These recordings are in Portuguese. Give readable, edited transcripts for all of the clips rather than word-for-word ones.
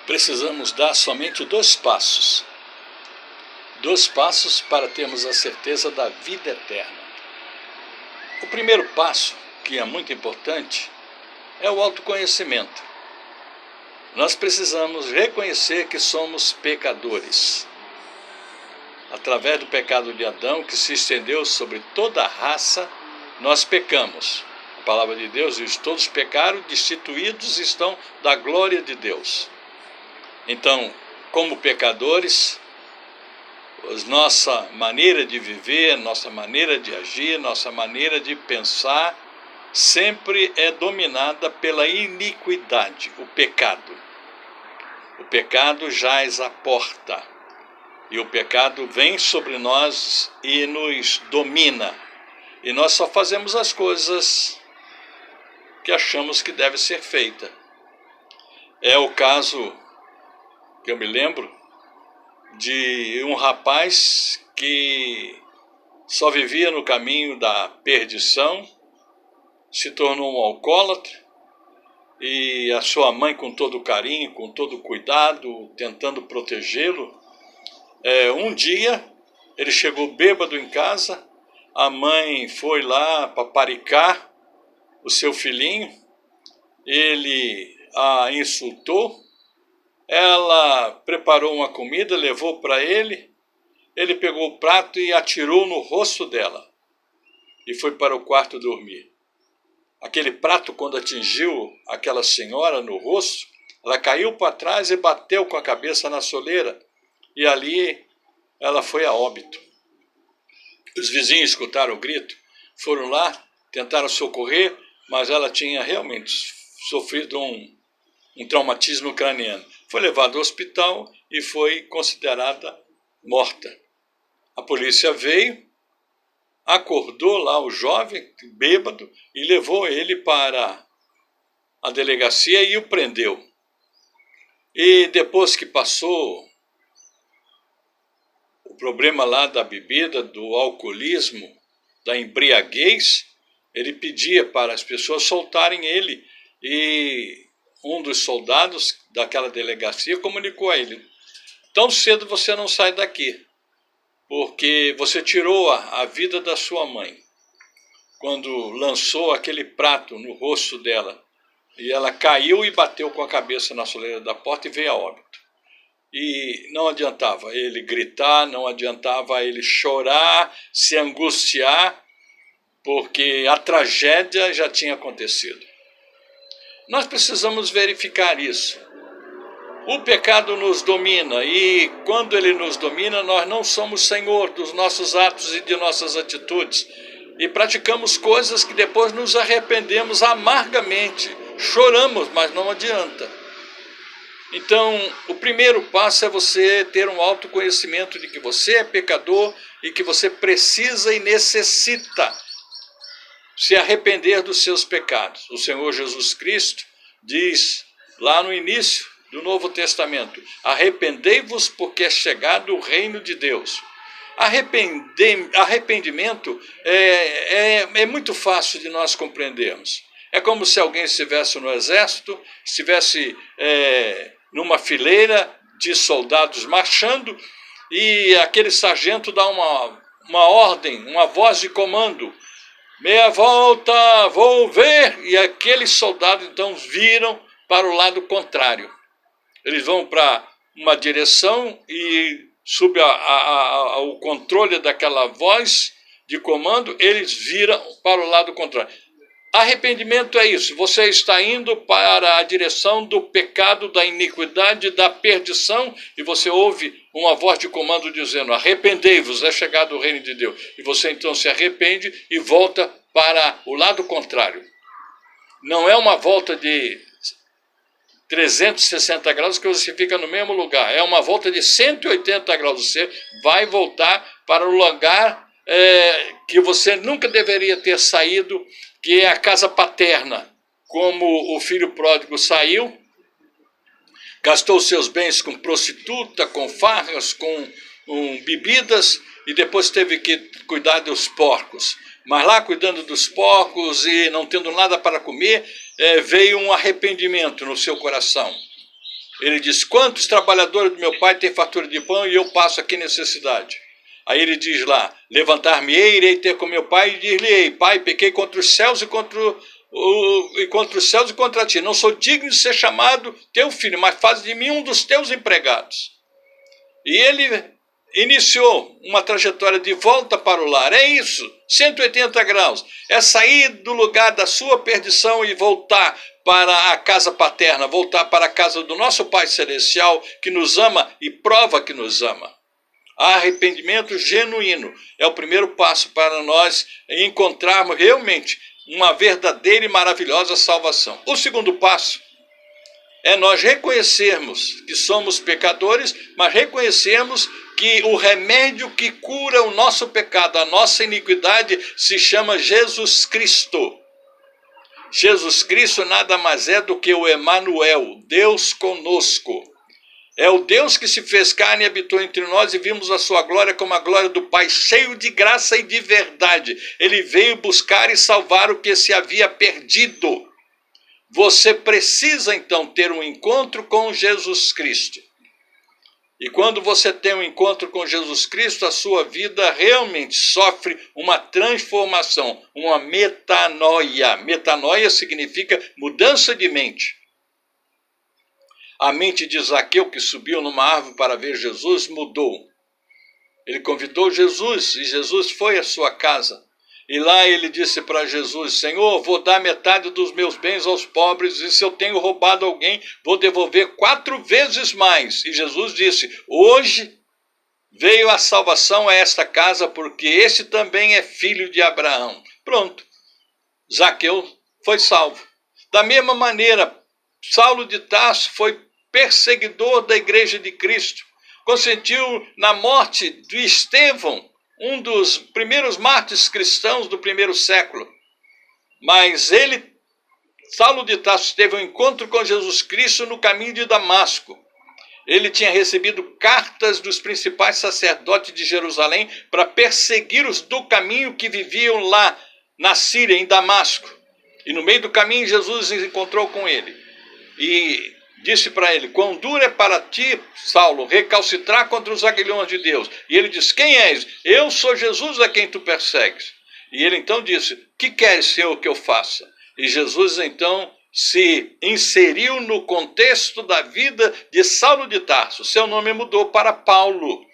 precisamos dar somente dois passos. Dois passos para termos a certeza da vida eterna. O primeiro passo, que é muito importante, é o autoconhecimento. Nós precisamos reconhecer que somos pecadores. Através do pecado de Adão, que se estendeu sobre toda a raça, nós pecamos. A palavra de Deus diz: todos pecaram, destituídos estão da glória de Deus. Então, como pecadores, nossa maneira de viver, nossa maneira de agir, nossa maneira de pensar, sempre é dominada pela iniquidade, o pecado. O pecado jaz à porta, e o pecado vem sobre nós e nos domina. E nós só fazemos as coisas que achamos que deve ser feita. É o caso que eu me lembro de um rapaz que só vivia no caminho da perdição, se tornou um alcoólatra, e a sua mãe, com todo carinho, com todo cuidado, tentando protegê-lo, um dia ele chegou bêbado em casa, a mãe foi lá paparicar o seu filhinho, ele a insultou, ela preparou uma comida, levou para ele, ele pegou o prato e atirou no rosto dela e foi para o quarto dormir. Aquele prato, quando atingiu aquela senhora no rosto, ela caiu para trás e bateu com a cabeça na soleira, e ali ela foi a óbito. Os vizinhos escutaram o grito, foram lá, tentaram socorrer, mas ela tinha realmente sofrido um traumatismo craniano. Foi levada ao hospital e foi considerada morta. A polícia veio, acordou lá o jovem, bêbado, e levou ele para a delegacia e o prendeu. E depois que passou o problema lá da bebida, do alcoolismo, da embriaguez, ele pedia para as pessoas soltarem ele. E um dos soldados daquela delegacia comunicou a ele: tão cedo você não sai daqui, porque você tirou a vida da sua mãe, quando lançou aquele prato no rosto dela, e ela caiu e bateu com a cabeça na soleira da porta e veio a óbito. E não adiantava ele gritar, não adiantava ele chorar, se angustiar, porque a tragédia já tinha acontecido. Nós precisamos verificar isso. O pecado nos domina, e quando ele nos domina, nós não somos senhor dos nossos atos e de nossas atitudes, e praticamos coisas que depois nos arrependemos amargamente, choramos, mas não adianta. Então, o primeiro passo é você ter um autoconhecimento de que você é pecador e que você precisa e necessita se arrepender dos seus pecados. O Senhor Jesus Cristo diz lá no início do Novo Testamento: arrependei-vos, porque é chegado o reino de Deus. Arrependimento é muito fácil de nós compreendermos. É como se alguém estivesse no exército, estivesse numa fileira de soldados marchando, e aquele sargento dá uma ordem, uma voz de comando: meia volta, vou ver. E aqueles soldados então viram para o lado contrário. Eles vão para uma direção e, sob o controle daquela voz de comando, eles viram para o lado contrário. Arrependimento é isso: você está indo para a direção do pecado, da iniquidade, da perdição, e você ouve uma voz de comando dizendo: arrependei-vos, é chegado o reino de Deus. E você então se arrepende e volta para o lado contrário. Não é uma volta de 360 graus que você fica no mesmo lugar, é uma volta de 180 graus. Você vai voltar para o lugar que você nunca deveria ter saído, que é a casa paterna. Como o filho pródigo saiu, gastou seus bens com prostituta, com farras, com bebidas, e depois teve que cuidar dos porcos. Mas lá, cuidando dos porcos e não tendo nada para comer, veio um arrependimento no seu coração. Ele diz, quantos trabalhadores do meu pai têm fartura de pão e eu passo aqui necessidade? Aí ele diz lá, levantar-me-ei, irei ter com meu pai e dir-lhe-ei, pai, pequei contra os céus e contra os céus e contra ti. Não sou digno de ser chamado teu filho, mas faz de mim um dos teus empregados. E ele iniciou uma trajetória de volta para o lar. É isso, 180 graus. É sair do lugar da sua perdição e voltar para a casa paterna, voltar para a casa do nosso Pai Celestial, que nos ama e prova que nos ama. Arrependimento genuíno é o primeiro passo para nós encontrarmos realmente uma verdadeira e maravilhosa salvação. O segundo passo é nós reconhecermos que somos pecadores, mas reconhecermos que o remédio que cura o nosso pecado, a nossa iniquidade, se chama Jesus Cristo. Jesus Cristo nada mais é do que o Emanuel, Deus conosco. É o Deus que se fez carne e habitou entre nós e vimos a sua glória como a glória do Pai, cheio de graça e de verdade. Ele veio buscar e salvar o que se havia perdido. Você precisa então ter um encontro com Jesus Cristo. E quando você tem um encontro com Jesus Cristo, a sua vida realmente sofre uma transformação, uma metanoia. Metanoia significa mudança de mente. A mente de Zaqueu, que subiu numa árvore para ver Jesus, mudou. Ele convidou Jesus e Jesus foi à sua casa. E lá ele disse para Jesus, Senhor, vou dar metade dos meus bens aos pobres e se eu tenho roubado alguém, vou devolver 4 vezes mais. E Jesus disse, hoje veio a salvação a esta casa porque esse também é filho de Abraão. Pronto, Zaqueu foi salvo. Da mesma maneira, Saulo de Tarso foi perseguidor da igreja de Cristo, consentiu na morte de Estevão, um dos primeiros mártires cristãos do primeiro século. Mas Saulo de Tarso, teve um encontro com Jesus Cristo no caminho de Damasco. Ele tinha recebido cartas dos principais sacerdotes de Jerusalém para perseguir os do caminho que viviam lá na Síria, em Damasco. E no meio do caminho Jesus se encontrou com ele e disse para ele, quão duro é para ti, Saulo, recalcitrar contra os aguilhões de Deus. E ele disse, quem és? Eu sou Jesus a quem tu persegues. E ele então disse, que queres, Senhor, que eu faça? E Jesus então se inseriu no contexto da vida de Saulo de Tarso. Seu nome mudou para Paulo.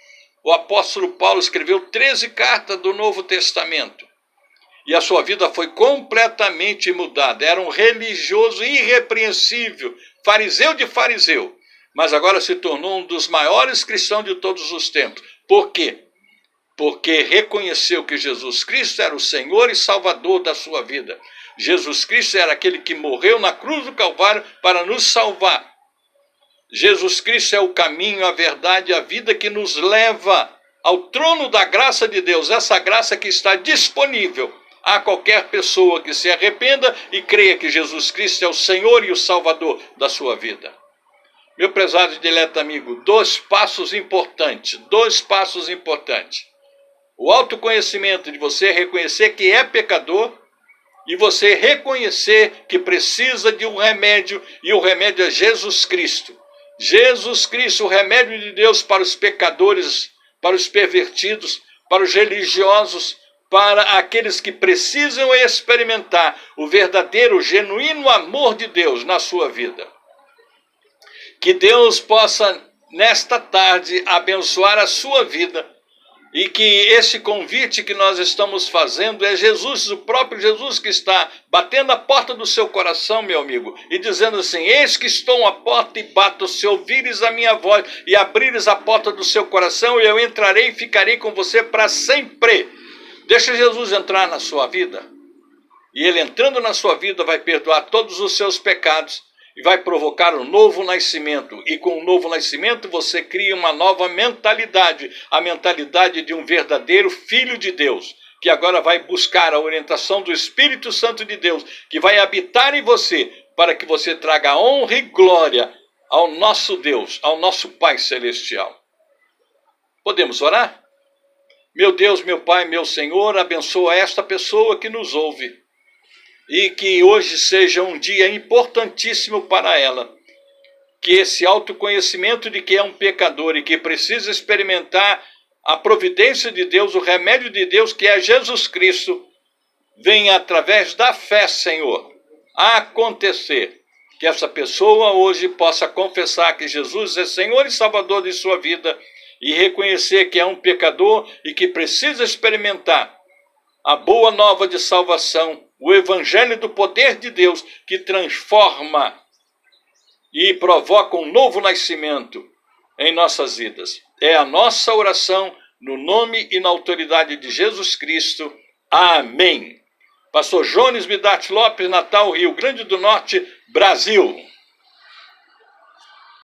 O apóstolo Paulo escreveu 13 cartas do Novo Testamento. E a sua vida foi completamente mudada. Era um religioso irrepreensível, fariseu de fariseu, mas agora se tornou um dos maiores cristãos de todos os tempos. Por quê? Porque reconheceu que Jesus Cristo era o Senhor e Salvador da sua vida. Jesus Cristo era aquele que morreu na cruz do Calvário para nos salvar. Jesus Cristo é o caminho, a verdade e a vida que nos leva ao trono da graça de Deus, essa graça que está disponível a qualquer pessoa que se arrependa e creia que Jesus Cristo é o Senhor e o Salvador da sua vida. Meu prezado e dileto amigo, 2 passos importantes, 2 passos importantes. O autoconhecimento de você reconhecer que é pecador e você reconhecer que precisa de um remédio e o remédio é Jesus Cristo. Jesus Cristo, o remédio de Deus para os pecadores, para os pervertidos, para os religiosos, para aqueles que precisam experimentar o verdadeiro, o genuíno amor de Deus na sua vida. Que Deus possa, nesta tarde, abençoar a sua vida e que esse convite que nós estamos fazendo é Jesus, o próprio Jesus que está batendo a porta do seu coração, meu amigo, e dizendo assim, eis que estou à porta e bato, se ouvires a minha voz e abrires a porta do seu coração, eu entrarei e ficarei com você para sempre. Deixa Jesus entrar na sua vida, e ele entrando na sua vida vai perdoar todos os seus pecados e vai provocar um novo nascimento. E com o novo nascimento você cria uma nova mentalidade, a mentalidade de um verdadeiro filho de Deus, que agora vai buscar a orientação do Espírito Santo de Deus, que vai habitar em você, para que você traga honra e glória ao nosso Deus, ao nosso Pai Celestial. Podemos orar? Meu Deus, meu Pai, meu Senhor, abençoa esta pessoa que nos ouve e que hoje seja um dia importantíssimo para ela. que esse autoconhecimento de que é um pecador e que precisa experimentar a providência de Deus, o remédio de Deus, que é Jesus Cristo, venha através da fé, Senhor, a acontecer. Que essa pessoa hoje possa confessar que Jesus é Senhor e Salvador de sua vida e reconhecer que é um pecador e que precisa experimentar a boa nova de salvação, o evangelho do poder de Deus que transforma e provoca um novo nascimento em nossas vidas. É a nossa oração no nome e na autoridade de Jesus Cristo. Amém. Pastor Jones Midart Lopes, Natal, Rio Grande do Norte, Brasil.